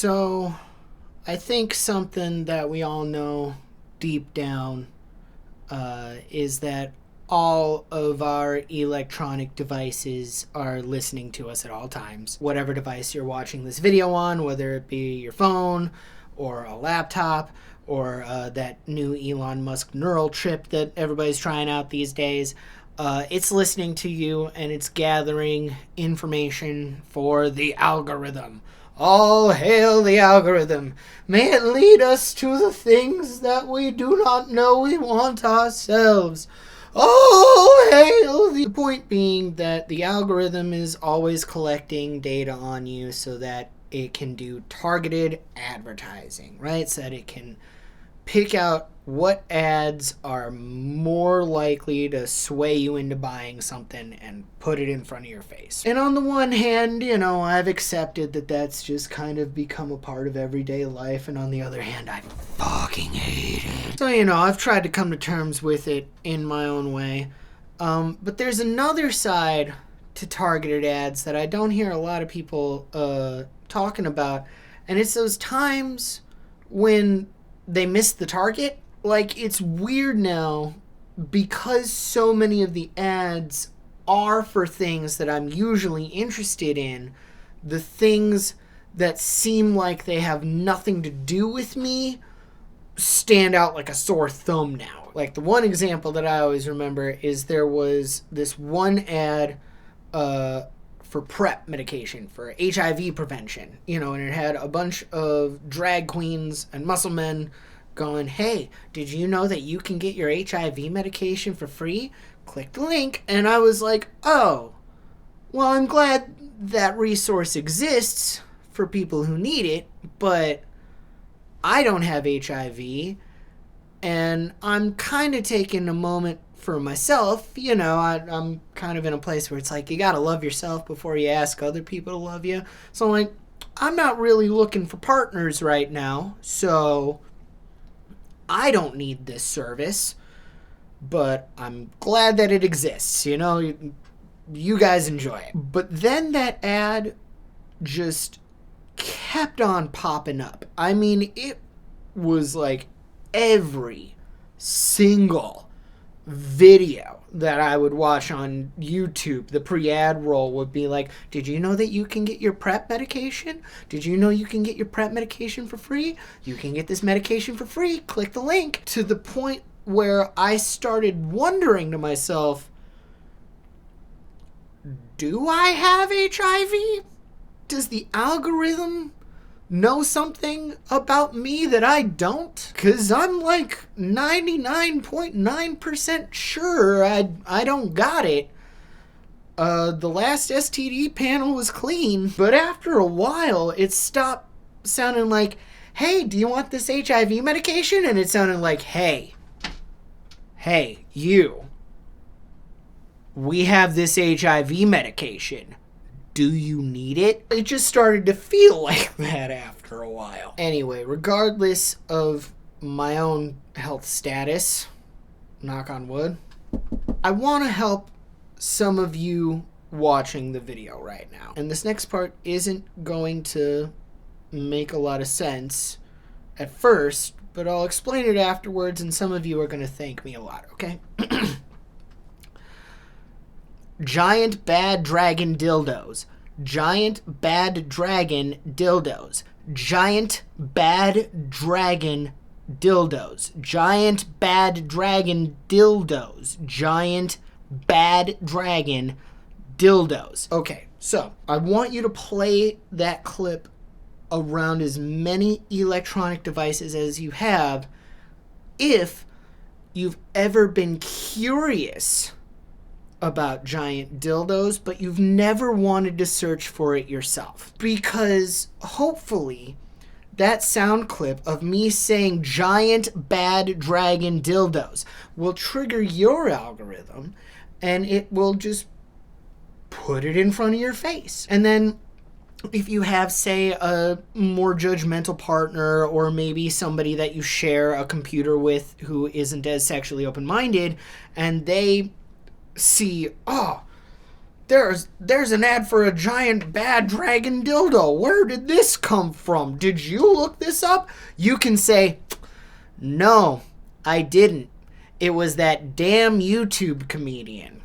So, I think something that we all know deep down is that all of our electronic devices are listening to us at all times. Whatever device you're watching this video on, whether it be your phone or a laptop or that new Elon Musk neural chip that everybody's trying out these days, it's listening to you and it's gathering information for the algorithm. All hail the algorithm. May it lead us to the things that we do not know we want ourselves. Oh, hail the point being that the algorithm is always collecting data on you so that it can do targeted advertising, right? So that it can pick out what ads are more likely to sway you into buying something and put it in front of your face. And on the one hand, I've accepted that that's just kind of become a part of everyday life, and on the other hand, I fucking hate it. So, I've tried to come to terms with it in my own way. But there's another side to targeted ads that I don't hear a lot of people talking about, and it's those times when they miss the target. Like, it's weird now because so many of the ads are for things that I'm usually interested in. The things that seem like they have nothing to do with me stand out like a sore thumb now. Like, the one example that I always remember is there was this one ad for PrEP medication, for HIV prevention, and it had a bunch of drag queens and muscle men going, hey, did you know that you can get your HIV medication for free? Click the link. And I was like, oh, well, I'm glad that resource exists for people who need it, but I don't have HIV, and I'm kind of taking a moment for myself. I'm kind of in a place where it's like, you gotta love yourself before you ask other people to love you. So I'm like, I'm not really looking for partners right now, so I don't need this service, but I'm glad that it exists. You guys enjoy it. But then that ad just kept on popping up. I mean, it was like every single video that I would watch on YouTube, the pre-ad roll would be like, did you know that you can get your PrEP medication? Did you know you can get your PrEP medication for free? You can get this medication for free. Click the link. To the point where I started wondering to myself, do I have HIV? Does the algorithm know something about me that I don't? Because I'm like 99.9% sure I don't got it. The last STD panel was clean, but after a while it stopped sounding like, hey, do you want this HIV medication? And it sounded like, hey, you, we have this HIV medication. Do you need it? It just started to feel like that after a while. Anyway, regardless of my own health status, knock on wood, I want to help some of you watching the video right now. And this next part isn't going to make a lot of sense at first, but I'll explain it afterwards, and some of you are going to thank me a lot, okay? Giant bad dragon dildos. Giant bad dragon dildos. Giant bad dragon dildos. Giant bad dragon dildos. Giant bad dragon dildos. Okay, so I want you to play that clip around as many electronic devices as you have if you've ever been curious about giant dildos, but you've never wanted to search for it yourself. Because hopefully that sound clip of me saying giant bad dragon dildos will trigger your algorithm, and it will just put it in front of your face. And then if you have, say, a more judgmental partner, or maybe somebody that you share a computer with who isn't as sexually open-minded, and they see, oh, there's an ad for a giant bad dragon dildo. Where did this come from? Did you look this up? You can say, no, I didn't. It was that damn YouTube comedian.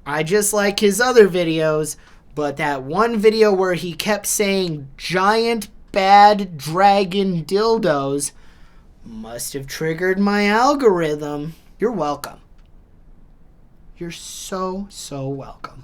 I just like his other videos, but that one video where he kept saying giant bad dragon dildos must have triggered my algorithm. You're welcome. You're so welcome.